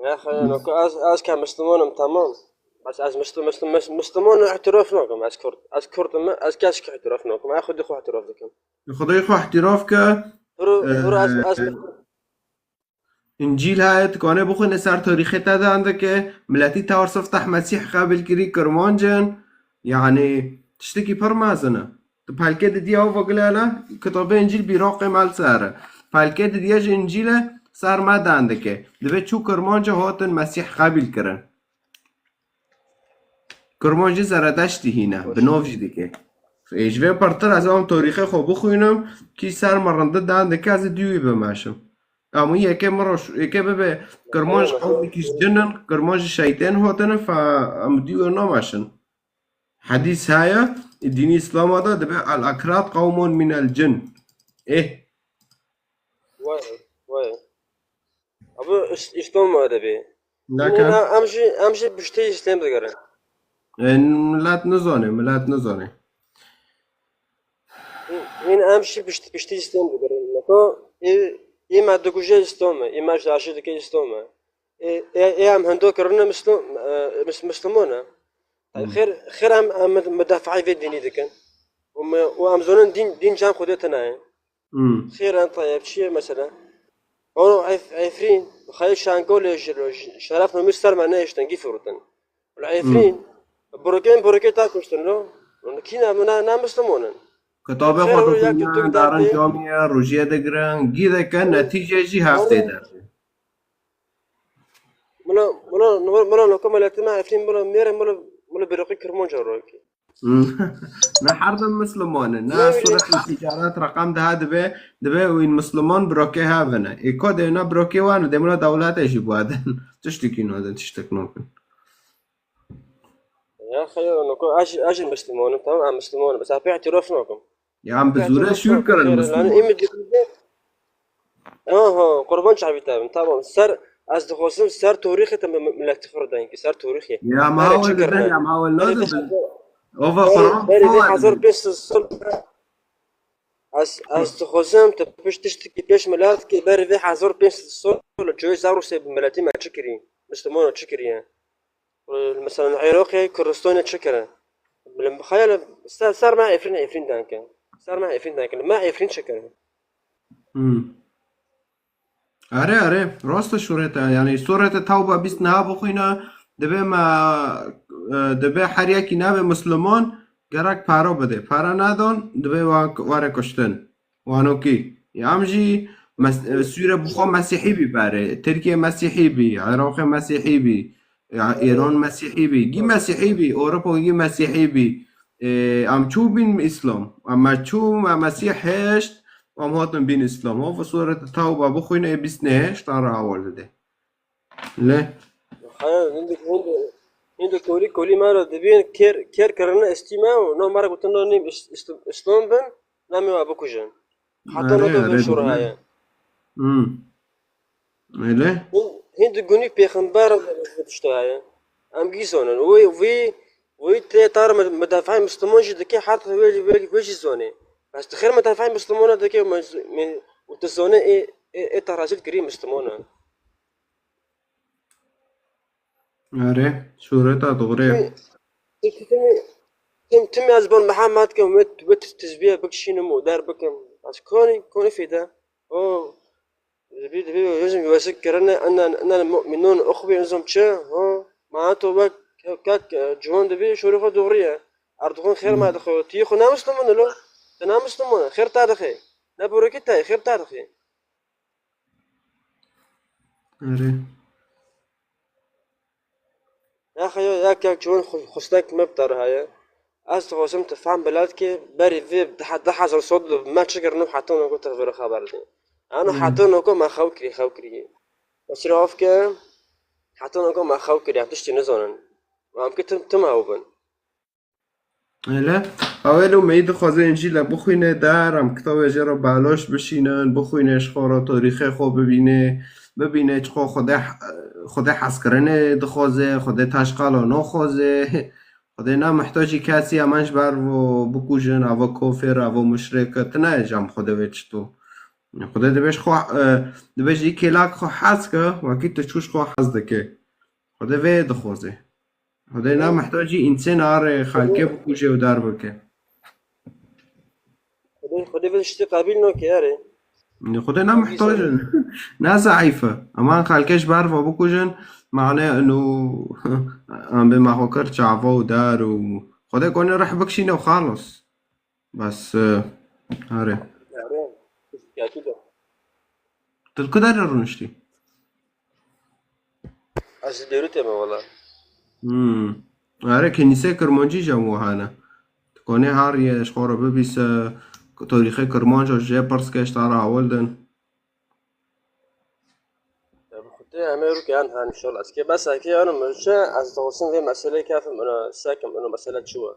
يا أخي أنا از كمسلمانم تمام، بس از مسلمان اعتراف نکم، از کرد از کسی که اعتراف نکم، من خودی خود اعتراف دکم. خدای خو احتراف که برو از انجیل های تکانه بخونه سر تاریخی تدانده که ملتی تارس افتح مسیح قابل کری کرمانجن يعني تشتكي برمازنا بهالكده دي هو فقلالا كتاب انجيل براقي مال سارة بهالكده دياج انجيله صار ما داندك دبي شو كرمانجا هوتن مسيح قابل كرن كرمانجا زرادشتي هنا بنوف جديك ايجوه برتر از اون تاریخ خوب بخوینم کی سر مرنده داندك از دیوی بماشم اما یکی مروش یکی به کرمانج قومی کش جنن کرمانج شیطان هوتن فا ام دیو نماشن حديث هايا الدين الإسلام هذا دبي الأكراد قوم من الجن إيه وای ابو اشتم ما دبی. لكن أنا أمشي بشتي إسلام دقرن. ملات نزانه این أمشي بشتي إسلام دقرن. لكن ما دكوجة إسلام، ما جاشة دكية إسلام. هم هندو كرنا مسلمونا. طيب خير هم مدافعي في الدين دكان. وهم زونن دين جام خدتنا. خير طيب شيء مثلا. أو عفرين خايف شانقول شرفنا مستر معناه يشتنقي فرطن. العفرين بروكين تاكوشتن لو. كنا منا مسلمونا. كتابة خطوطنا دارن جامعة روجية دقران جيدا كان نتيجة جي هفته در ملا نكمل اجتماع عفرين ملا بروكي كرمون جروكي. نحرد مسلمان الناس صورة التجارات رقم ده دبي وين مسلمان بروكي هافنا يكود هنا بروكي وانا دمنا دولات ايش يبغادن تشتكي نودن تشتكنوكن يا أخي نكون أجل مسلمون تمام مسلمون بس أبي اعتراف نكم يا عم بزوره شو كرن المسلمون قربان شعبي تمام سر از دخواسم سر تاریخی تم ملت فردان که سر تاریخی يا معاول ده يا معاول نازل اوفا فرام بری حضر بیست سال از دخواسم تپش تشتکی پیش ملت که بری حضر بیست سال جوی زارو سب ملتی ما چکری مسلمان چکریه مثلا العراقي كردستان شكرا لما خيال صار مع عفرين دانكن صار مع عفرين دانكن ما عفرين شكرا آره راست شورته یعنی سورت توبه 20 نه بخوینه دبه هر یکی نه مسلمان گرک پارا بده پارا ندان دبه واره کشتن وانو کی یامجی سوره بخو مسیحی بی بره ترکیه مسیحی بی عراق مسیحی بی ایران مسیحی بی گی مسیحی بی اروپا گی مسیحی بی ام چو بین اسلام اما چو مسیح هشت ام هاتن بین اسلام ها و سورة توبه بخوینه 20 نهشت را اول ده له عندك كولي مرة دبين كير كرنا استماع ونو مرة قلت له نيم اسلام بن نامي وابوكوجن حتى نو دو شور هاي له هند غني بيخنبار بتشتاي ام جيسونن وي تار مدافعين مسلمون جدكي حتى ويجي زوني بس تخيل مدافعين مسلمون دكي وتزوني ايه تراجل كريم مسلمون آره سورة دغري تم ازبون محمد كم وت تسبيه بكشين مو دار بكم بس كوني في ده او دبي لازم يذكرنا ان المؤمنون اخوه نظام شا ها معناته بك كاك جون دبي شرفه دغريه اردوغان خير ما دخل تيخو نامسلمون لو تنامسلمون خير تاريخي نبوركي خير تاريخي آره يا أخي يا كاك جون خستك مبتر هاي أصل خصم تفهم بلاد كي بري في ده حصل صد ما تشكر نو حتى نو كنت في الخبر دي أنا حتى نو كم خوكري بس رأف كه حتى نو كم خوكري عتشتي نزونن وأمكن تمهوبن لا اولو مید خوازه انجیل بخوینه درم کتاب جرا بلاش بشینن بخوینش خورا تاریخ خوب ببینه چخوا خود حس کرنه دخوازه خود تشقال و نخوازه خود نه محتاجی کسی همانش بر و بکوژن او کافر او مشرک نه جام خود وچ تو خدا دبیش خو دبیش یک کلاک خو حس که وکی تشوش خو حس دکه خدا وی دخوازه خدا نه محتاجی انسان آره خالکه بکوشه و دار بکه خدا ویشتی قبیل نو که اره خدا نه محتاجن نه ضعیفه اما خالکش بر و بکوشن معنی انو ام به محاکر چعوا و دار و خدا کنه رح بکشینه و خالص بس آره اكيد تلقدر رونشتي از دیروته ما والله آره کنیسه کرمانجی جمعو هانه تکونه هر یه شخوره ببیس تاریخ کرمانج و جه پرس که اشتاره اول دن خدي همه رو که عنها ان شاء الله اسكي بس اكي انا مش از توصل في مسألة كيف انا ساكن انه مسألة شو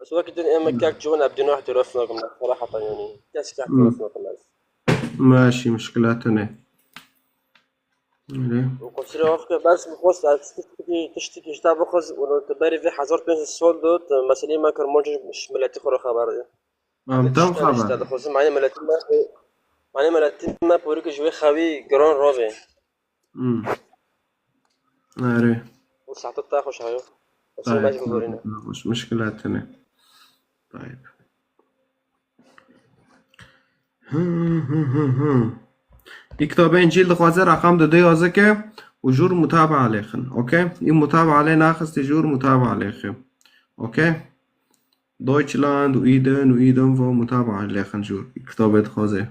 بس وقت اما كاك جوانا بدون واحد يرفنا صراحة يعني كاس كاك يرفنا الناس ماشي مشكلاتنا ليه وقلت له وقت بس بخص تشتكي كتاب بخص ولو تباري في حزر بين السول دوت مسألة ما كرمونج مش ملاتي خورا خبر دي تم خبر خصوصا معني ملاتي ما بوريك جوي خاوي جران روفي آره وساعات تاخش هايو بس ما طيب بورينا مش مشكلاتنا طيب این کتاب انجیل دخوازه رقم دو یازه که و جور متابعه لیخن اوکی این متابعه لی ناخستی جور متابعه لیخن اوکی دویچلاند و ایدن و متابعه لیخن جور کتاب دخوازه